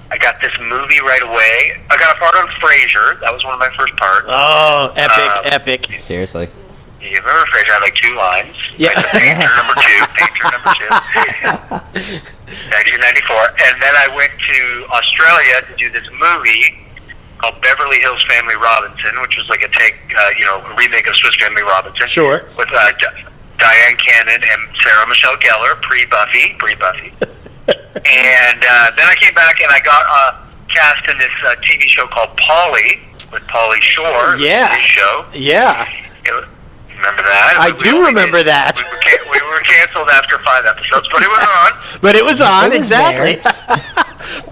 [SPEAKER 2] I got this movie right away. I got a part on Frasier. That was one of my first parts.
[SPEAKER 1] Oh, epic.
[SPEAKER 3] Seriously.
[SPEAKER 2] You remember Frasier? I had like 2 lines.
[SPEAKER 1] Yeah.
[SPEAKER 2] Painter number two. 1994. And then I went to Australia to do this movie called Beverly Hills Family Robinson, which was like a remake of Swiss Family Robinson.
[SPEAKER 1] Sure.
[SPEAKER 2] With Diane Cannon and Sarah Michelle Gellar, pre-Buffy. And then I came back and I got cast in this TV show called Pauly, with Pauly Shore.
[SPEAKER 1] Yeah.
[SPEAKER 2] His show.
[SPEAKER 1] Yeah.
[SPEAKER 2] Remember that?
[SPEAKER 1] I do remember that.
[SPEAKER 2] We were canceled after 5 episodes, but it was on.
[SPEAKER 1] Exactly.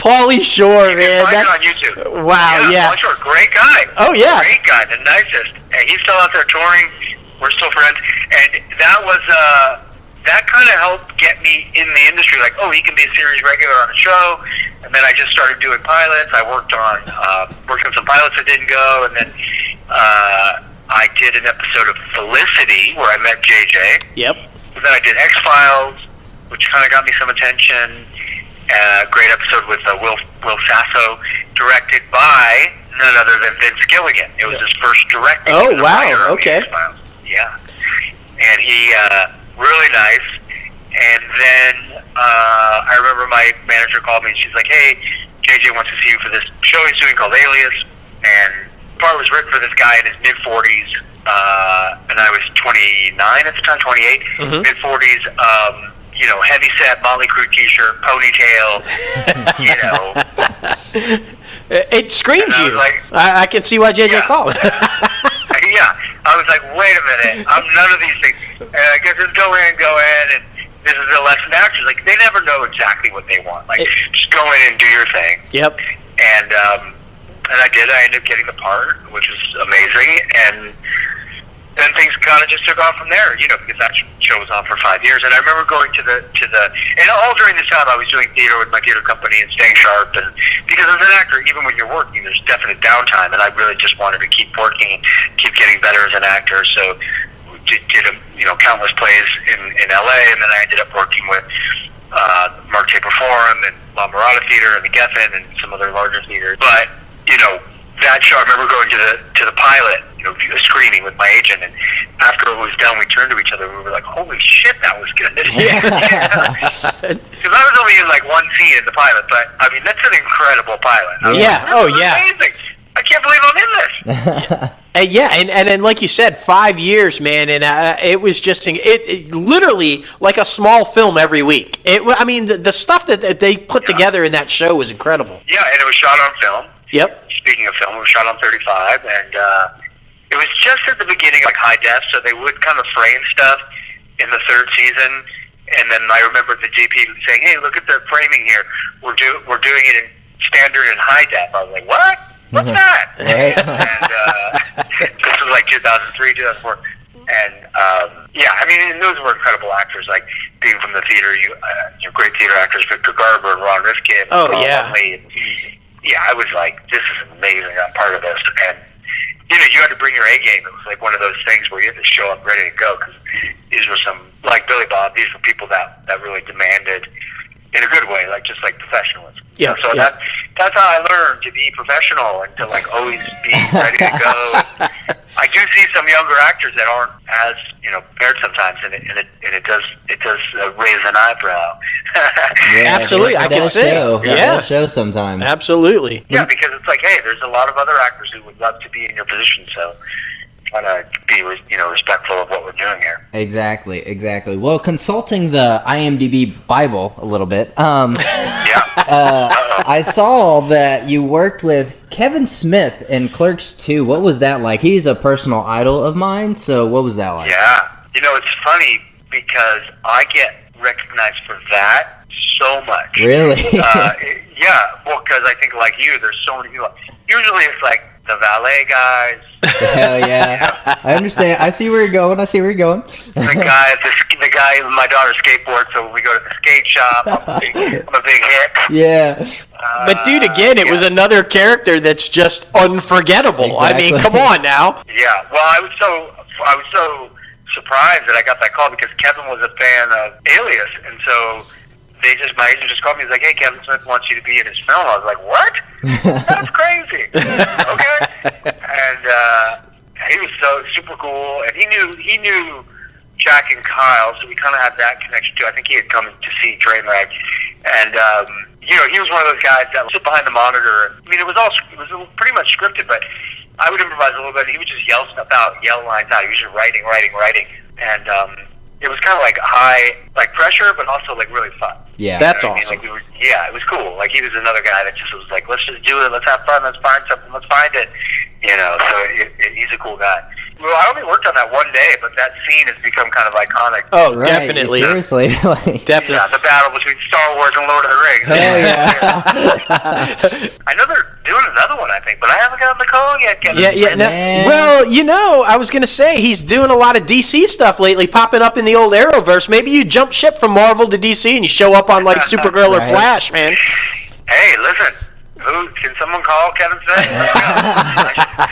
[SPEAKER 1] Pauly Shore, man.
[SPEAKER 2] Find it on YouTube.
[SPEAKER 1] Wow, yeah.
[SPEAKER 2] Pauly Shore, great guy.
[SPEAKER 1] Oh, yeah.
[SPEAKER 2] Great guy, the nicest. And he's still out there touring. We're still friends. And that was, that kind of helped get me in the industry. Like, he can be a series regular on a show. And then I just started doing pilots. I worked on some pilots that didn't go. And then I did an episode of Felicity where I met JJ.
[SPEAKER 1] Yep.
[SPEAKER 2] And then I did X-Files, which kind of got me some attention. A great episode with Will Sasso, directed by none other than Vince Gilligan. It was his first directing.
[SPEAKER 1] Oh, wow. Okay.
[SPEAKER 2] Yeah. And he, really nice. And then I remember my manager called me and she's like, hey, JJ wants to see you for this show he's doing called Alias. And the part was written for this guy in his mid-40s, and I was 29 at the time, 28, mid-40s, heavy set, Motley Crue t-shirt, ponytail,
[SPEAKER 1] It screams you.
[SPEAKER 2] Like,
[SPEAKER 1] I can see why JJ called.
[SPEAKER 2] Yeah. I was like, wait a minute, I'm none of these things. And I guess just go in, and this is a lesson to actors. Like, they never know exactly what they want. Like, just go in and do your thing.
[SPEAKER 1] Yep.
[SPEAKER 2] And I did. I ended up getting the part, which was amazing. And then things kind of just took off from there, because that show was on for 5 years. And I remember going to the, and all during this time I was doing theater with my theater company and staying sharp. And because as an actor, even when you're working, there's definite downtime. And I really just wanted to keep working and keep getting better as an actor. So did countless plays in LA. And then I ended up working with Mark Taper Forum and La Mirada Theater and the Geffen and some other larger theaters. But, that show, I remember going to the pilot, a screening with my agent, and after it was done, we turned to each other and we were like, holy shit, that was good.
[SPEAKER 1] Yeah.
[SPEAKER 2] Because I was only in like one scene in the pilot, but I mean, that's an incredible pilot.
[SPEAKER 1] Yeah.
[SPEAKER 2] Like, amazing. I can't believe I'm in this.
[SPEAKER 1] And then like you said, 5 years, man, and it was just it literally like a small film every week. The stuff that they put together in that show was incredible.
[SPEAKER 2] Yeah, and it was shot on film.
[SPEAKER 1] Yep.
[SPEAKER 2] Speaking of film, it was shot on 35, and it was just at the beginning, like high def, so they would kind of frame stuff in the 3rd season. And then I remember the DP saying, "Hey, look at the framing here. We're doing it in standard and high def." I was like, "What? What's that?"
[SPEAKER 3] Right.
[SPEAKER 2] And this was like 2003, 2004. And those were incredible actors. Like being from the theater, great theater actors, Victor Garber and Ron Rifkin.
[SPEAKER 1] Oh, yeah.
[SPEAKER 2] Yeah, I was like, this is amazing. I'm part of this. And, you had to bring your A game. It was like one of those things where you had to show up ready to go, because these were like Billy Bob, these were people that really demanded, in a good way, just like professionalism.
[SPEAKER 1] Yeah.
[SPEAKER 2] So that's how I learned to be professional and to always be ready to go. I do see some younger actors that aren't as prepared sometimes, and it does raise an eyebrow.
[SPEAKER 3] Yeah,
[SPEAKER 1] absolutely, I can see.
[SPEAKER 3] Yeah, show sometimes.
[SPEAKER 1] Absolutely.
[SPEAKER 2] Yeah, because it's like, hey, there's a lot of other actors who would love to be in your position, so try to be respectful of what we're doing here.
[SPEAKER 3] Exactly. Well, consulting the IMDb Bible a little bit, I saw that you worked with Kevin Smith in Clerks 2. What was that like? He's a personal idol of mine, so what was that like?
[SPEAKER 2] Yeah. It's funny because I get recognized for that so much.
[SPEAKER 3] Really?
[SPEAKER 2] Yeah, well, because I think like you, there's so many people. Usually it's like the valet guys.
[SPEAKER 3] Hell yeah. I understand. I see where you're going.
[SPEAKER 2] The guy, my daughter skateboards, so we go to the skate shop. I'm a big hit.
[SPEAKER 3] Yeah.
[SPEAKER 1] But dude, again, it was another character that's just unforgettable. I mean, come on now.
[SPEAKER 2] Yeah. Well, I was so surprised that I got that call because Kevin was a fan of Alias, and so my agent just called me. He's like, "Hey, Kevin Smith wants you to be in his film." I was like, "What? That's crazy." Okay. And he was so super cool, and he knew Jack and Kyle, so we kind of had that connection too. I think he had come to see Trainwreck, and he was one of those guys that would sit behind the monitor. I mean, it was pretty much scripted, but I would improvise a little bit. He would just yell stuff out, yell lines out. He was just writing, and it was kind of like high, like pressure, but also like really fun.
[SPEAKER 3] Yeah,
[SPEAKER 1] that's
[SPEAKER 2] awesome.
[SPEAKER 1] awesome.
[SPEAKER 2] It was cool. Like he was another guy that just was like, let's just do it, let's have fun, let's find something, let's find it. So he's a cool guy. Well, I only worked on that one day, but that scene has become kind of iconic.
[SPEAKER 1] Oh,
[SPEAKER 3] right,
[SPEAKER 1] definitely.
[SPEAKER 3] Seriously.
[SPEAKER 1] Definitely.
[SPEAKER 2] Yeah, the battle between Star Wars and Lord of the Rings.
[SPEAKER 3] Hell yeah.
[SPEAKER 2] I know they're doing another one, I think, but I haven't gotten the call yet.
[SPEAKER 1] Yeah. No, well, I was going to say, he's doing a lot of DC stuff lately, popping up in the old Arrowverse. Maybe you jump ship from Marvel to DC and you show up on, like, Supergirl or Flash, man.
[SPEAKER 2] Hey, listen. Can someone call Kevin Smith?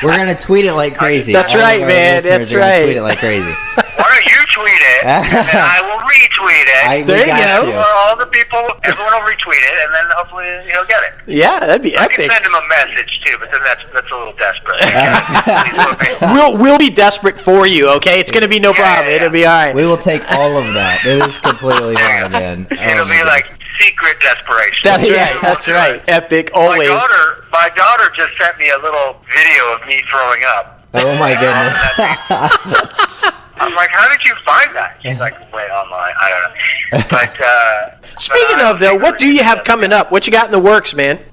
[SPEAKER 3] We're going to tweet it like crazy.
[SPEAKER 1] That's right, man. That's right.
[SPEAKER 3] Tweet it like crazy.
[SPEAKER 2] Why don't you tweet it, and then I will retweet it.
[SPEAKER 1] There you go.
[SPEAKER 2] All the people, everyone will retweet it, and then hopefully he'll get it.
[SPEAKER 1] Yeah, that'd be epic.
[SPEAKER 2] I can send him a message, too, but then that's a little desperate.
[SPEAKER 1] We'll be desperate for you, okay? It's going to be no problem. It'll be all right.
[SPEAKER 3] We will take all of that. It is completely fine, man.
[SPEAKER 2] It'll be like secret desperation.
[SPEAKER 1] That's right. That's right. Epic, always.
[SPEAKER 2] My daughter just sent me a little video of me throwing up.
[SPEAKER 3] Oh my goodness.
[SPEAKER 2] I'm like, how did you find that? She's like, wait, online. I don't know. But
[SPEAKER 1] speaking of though, what do you have coming up? What you got in the works, man?
[SPEAKER 2] Well,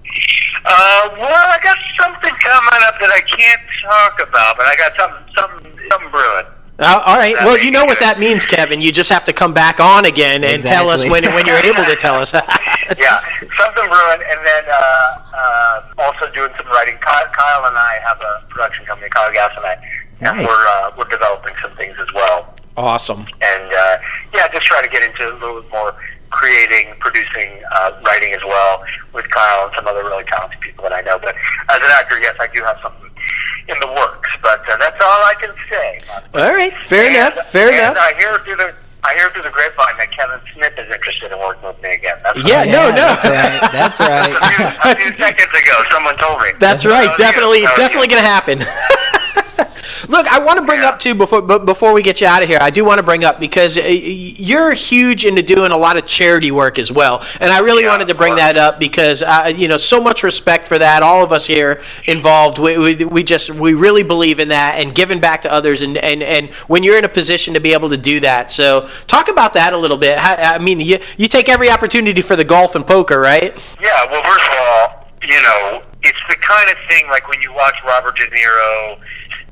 [SPEAKER 2] I got something coming up that I can't talk about, but I got something brewing.
[SPEAKER 1] All right. Well, you know what that means, Kevin. You just have to come back on again and tell us when you're able to tell us.
[SPEAKER 2] Yeah, something brewing, and then also doing some writing. Kyle and I have a production company, Kyle Gass and I, and we're developing some things as well.
[SPEAKER 1] Awesome.
[SPEAKER 2] And just try to get into a little bit more creating, producing, writing as well with Kyle and some other really talented people that I know. But as an actor, yes, I do have something in the works, but that's all I can say.
[SPEAKER 1] All right, fair enough.
[SPEAKER 2] I hear through the grapevine that Kevin Smith is interested in working with me again.
[SPEAKER 1] No.
[SPEAKER 3] That's right.
[SPEAKER 2] A few seconds ago, someone told me.
[SPEAKER 1] That's right. Definitely going to happen. Look, I want to bring up too before we get you out of here. I do want to bring up because you're huge into doing a lot of charity work as well, and I really wanted to bring that up because so much respect for that. All of us here involved, we really believe in that and giving back to others, and when you're in a position to be able to do that. So talk about that a little bit. I mean, you take every opportunity for the golf and poker, right?
[SPEAKER 2] Yeah. Well, first of all, it's the kind of thing like when you watch Robert De Niro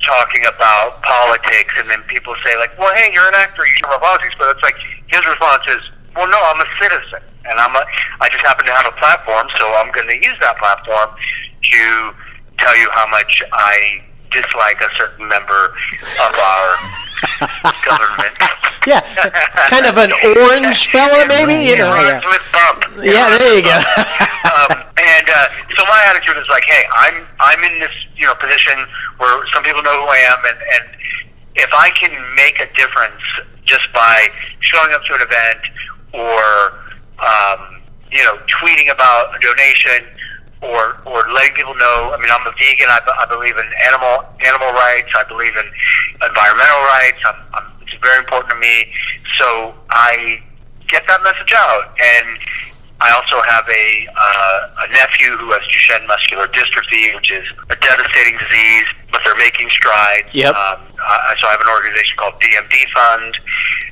[SPEAKER 2] talking about politics, and then people say like, well, hey, you're an actor, you should know about politics, but it's like his response is, well, no, I'm a citizen, and I just happen to have a platform, so I'm going to use that platform to tell you how much I dislike a certain member of our government.
[SPEAKER 1] Yeah, kind of an orange fella, maybe.
[SPEAKER 2] With bump.
[SPEAKER 1] Yeah, there you go.
[SPEAKER 2] So my attitude is like, hey, I'm in this position where some people know who I am, and if I can make a difference just by showing up to an event or tweeting about a donation or letting people know. I mean, I'm a vegan. I believe in animal rights. I believe in environmental rights. It's very important to me. So I get that message out, and I also have a nephew who has Duchenne muscular dystrophy, which is a devastating disease, but they're making strides.
[SPEAKER 1] Yep.
[SPEAKER 2] So I have an organization called DMD Fund,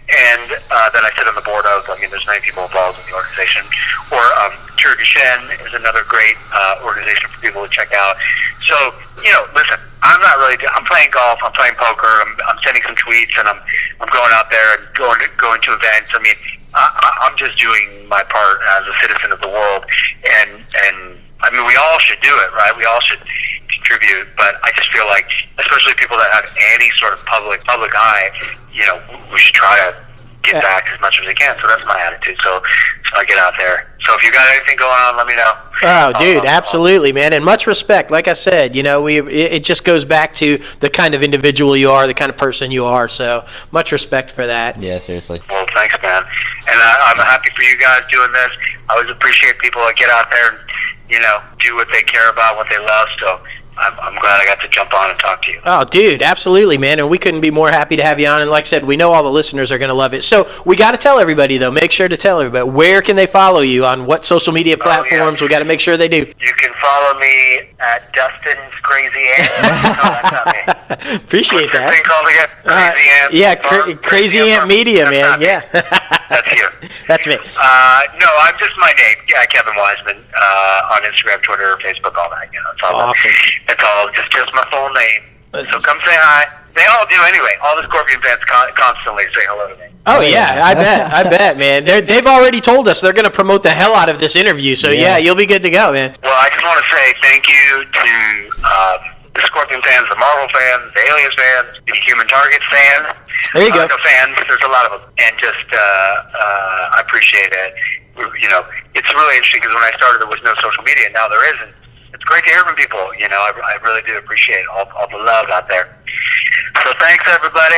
[SPEAKER 2] and that I sit on the board of. I mean, there's many people involved in the organization. Or Cure Duchenne is another great organization for people to check out. So, listen, I'm playing golf, I'm playing poker, I'm sending some tweets, and I'm going out there and going to events. I mean, I'm just doing my part as a citizen of the world, and I mean, we all should do it, right? We all should contribute, but I just feel like, especially people that have any sort of public eye, we should try to get back as much as we can. So that's my attitude. So I get out there. So if you got anything going on, let me know.
[SPEAKER 1] Oh, dude, absolutely, man, and much respect. Like I said, it just goes back to the kind of individual you are, the kind of person you are. So much respect for that.
[SPEAKER 3] Yeah, seriously.
[SPEAKER 2] Well, thanks, man. And I'm happy for you guys doing this. I always appreciate people that get out there and do what they care about, what they love. So I'm glad I got to jump on and talk to you.
[SPEAKER 1] Oh, dude, absolutely, man. And we couldn't be more happy to have you on. And like I said, we know all the listeners are going to love it. So we got to tell everybody, though. Make sure to tell everybody. Where can they follow you? On what social media platforms? We got to make sure they do.
[SPEAKER 2] You can follow me at Dustin's Crazy Ant.
[SPEAKER 1] Appreciate that.
[SPEAKER 2] Thing called again? Crazy Ant.
[SPEAKER 1] Yeah, Crazy Ant Media, man. Yeah.
[SPEAKER 2] That's you.
[SPEAKER 1] That's me.
[SPEAKER 2] No, I'm just my name. Yeah, Kevin Weisman. On Instagram, Twitter, Facebook, all that. It's all
[SPEAKER 1] awesome.
[SPEAKER 2] It's all just my full name. So come say hi. They all do anyway. All the Scorpion fans constantly say hello to me.
[SPEAKER 1] Oh yeah, I bet, man. They've already told us they're going to promote the hell out of this interview. So yeah, you'll be good to go, man.
[SPEAKER 2] Well, I just want to say thank you to the Scorpion fans, the Marvel fans, the Alias fans, the Human Target fans.
[SPEAKER 1] There you go.
[SPEAKER 2] The fans, there's a lot of them, and just I appreciate it. It's really interesting because when I started, there was no social media. Now there isn't. It's great to hear from people. I really do appreciate all the love out there. So thanks, everybody.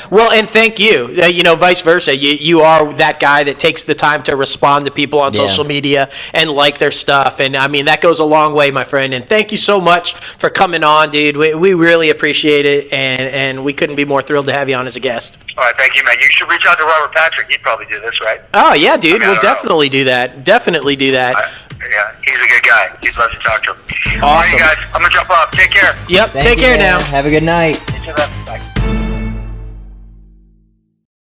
[SPEAKER 1] Well, and thank you. Vice versa. You are that guy that takes the time to respond to people on social media and like their stuff. And, I mean, that goes a long way, my friend. And thank you so much for coming on, dude. We really appreciate it, and we couldn't be more thrilled to have you on as a guest.
[SPEAKER 2] All right, thank you, man. You should reach out to Robert Patrick. He'd probably do this, right?
[SPEAKER 1] Oh, yeah, dude. We'll definitely do that. Definitely do that.
[SPEAKER 2] Yeah, he's a good guy. He'd love to talk to him.
[SPEAKER 1] Awesome.
[SPEAKER 2] All right, you guys. I'm going to jump off. Take care.
[SPEAKER 1] Yep, take care now.
[SPEAKER 3] Have a good night.
[SPEAKER 2] You too, man. Bye.